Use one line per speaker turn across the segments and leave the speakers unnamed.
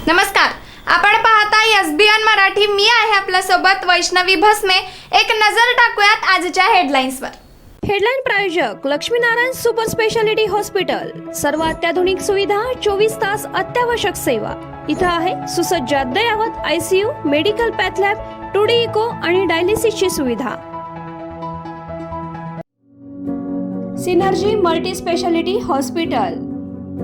नमस्कार, आपण पाहताय एसबीएन मराठी. मी आहे आपल्या सोबत वैष्णवी भस्मे. एक नजर टाकूयात आजच्या हेडलाईन्सवर.
हेडलाईन प्रायोजक लक्ष्मीनारायण सुपर स्पेशालिटी हॉस्पिटल. सर्व अत्याधुनिक सुविधा, 24 तास अत्यावश्यक सेवा. इथं आहे सुसज्ज अद्ययावत ICU, medical path lab, 2D echo आणि डायलिसिसची सुविधा. Synergy multi speciality hospital.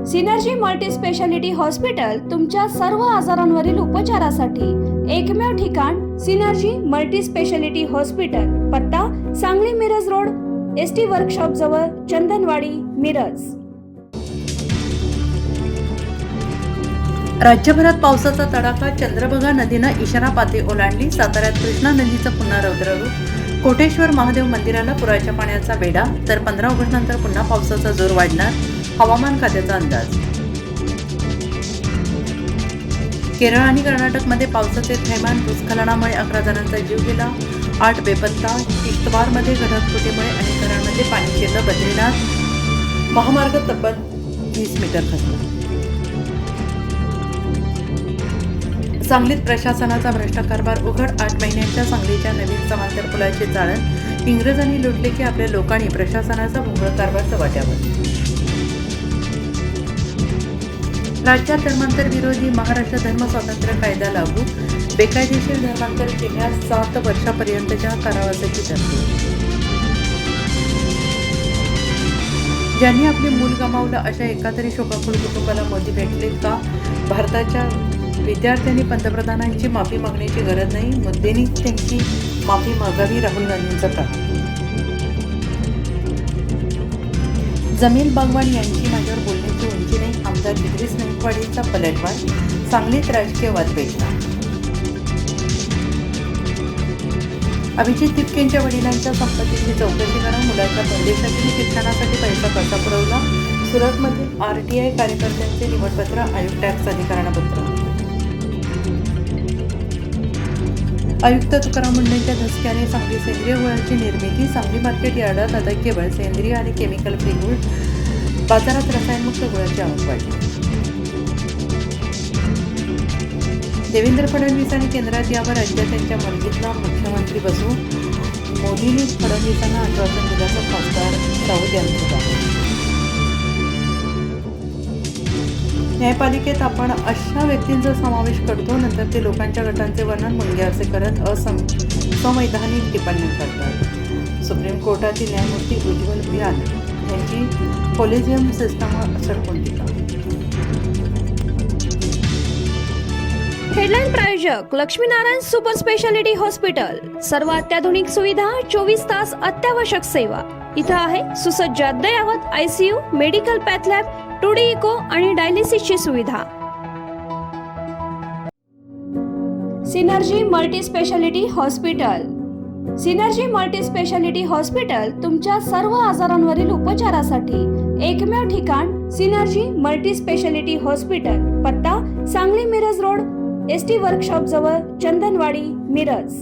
Synergy multi speciality hospital तुमच्या सर्व आजारांवरील उपचारासाठी एकमेव ठिकाण. Synergy multi speciality hospital. पत्ता Sangli Miraj road, ST workshop जवळ, चंदनवाडी, मिरज.
राज्यभरात पावसाचा तडाखा. चंद्रभागा नदीनं इशारा पातळी ओलांडली. साताऱ्यात कृष्णा नदीचं पुन्हा रौद्ररूप. कोटेश्वर महादेव मंदिराला पुराच्या पाण्याचा वेढा. तर 15 ऑगस्टनंतर पुन्हा पावसाचा जोर वाढणार, हवामान खात्याचा अंदाज. केरळ आणि कर्नाटकमध्ये पावसाचे थैमान. भूस्खलनामुळे 11 जणांचा जीव गेला, 8 बेपत्ता. किश्तवारमध्ये ढगफुटीमुळे अनेक घरांमध्ये पाणी शिरलं. बद्रीनाथ महामार्ग तब्बल 20 मीटर खचला. सांगलीत प्रशासनाचा भ्रष्ट कारभार उघड. 8 महिन्यांच्या सांगलीच्या नवीन समांतर पुलाचे जाळण. इंग्रजांनी लुटले की आपल्या लोकांनी प्रशासनाचा भोंगळ कारभार चव्हाट्यावर. राज्यात धर्मांतर विरोधी. महाराष्ट्र धर्म स्वातंत्र्य कायदा लागू. बेकायदेशीर धर्मांतर केल्यास 7 वर्षापर्यंतच्या कारावासाची तरतूद. ज्यांनी आपले मूल गमावलं अशा एकातरी शोकाकुल कुटुंबाला मोदी भेटलेत का? भारताच्या विद्यार्थ्यांनी पंतप्रधानांची माफी मागण्याची गरज नाही, मोदींनी त्यांची माफी मागावी. राहुल गांधींचा प्रहार. जमील बागवान यांची माझ्यावर बोलण्याची उंची नाही. आमदार इद्रिस नाईकवाडीचा पलटवार. सांगलीत राजकीय वाद पेटला. अभिजित तिपकेंच्या वडिलांच्या संपत्तीची चौकशी करा. मुलाच्या परदेशातील शिक्षणासाठी पैसा कसा पुरवला? सुरतमध्ये RTI कार्यकर्त्यांचे निवडपत्र. आयुक्त टॅक्स अधिकाऱ्यांना पत्र. आयुक्त तुकाराम मुंढेंच्या धसक्याने सांगली सेंद्रिय गुळाची निर्मिती. सांगली मार्केट यार्डात आता केवळ सेंद्रिय आणि केमिकल फ्री गुळ. बाजारात रसायनमुक्त गुळाची आवक वाढली. देवेंद्र फडणवीस आणि केंद्रात यावर राज्यात त्यांच्या मर्जीतला मुख्यमंत्री बसू. मोदींनी फडणवीसांना आश्वासन दिल्याचं खासदार राऊत यांचं दावा. न्यायपालिकेत आपण अशा व्यक्तींचा समावेश करतो, नंतर ते लोकांच्या गटांचे वर्णन मुंगे असे करत असंवैधानिक टिप्पण्या करतात. सुप्रीम कोर्टातील न्यायमूर्ती उज्ज्वल व्याल यांची कोलेजियम सिस्टमवर सडकून टीका.
हेडलाईन प्रायोजक लक्ष्मीनारायण सुपर स्पेशालिटी हॉस्पिटल. सर्व अत्याधुनिक सुविधा, 24 तास अत्यावश्यक सेवा. इथं आहे सुसज्ज अद्ययावत ICU, medical path lab, 2D echo आणि डायलिसिसची सुविधा. Synergy multi speciality hospital. Synergy multi speciality hospital तुमच्या सर्व आजारांवरील उपचारासाठी एकमेव ठिकाण. Synergy multi speciality hospital. पत्ता Sangli Miraj road, ST workshop जवळ, चंदनवाडी, मिरज.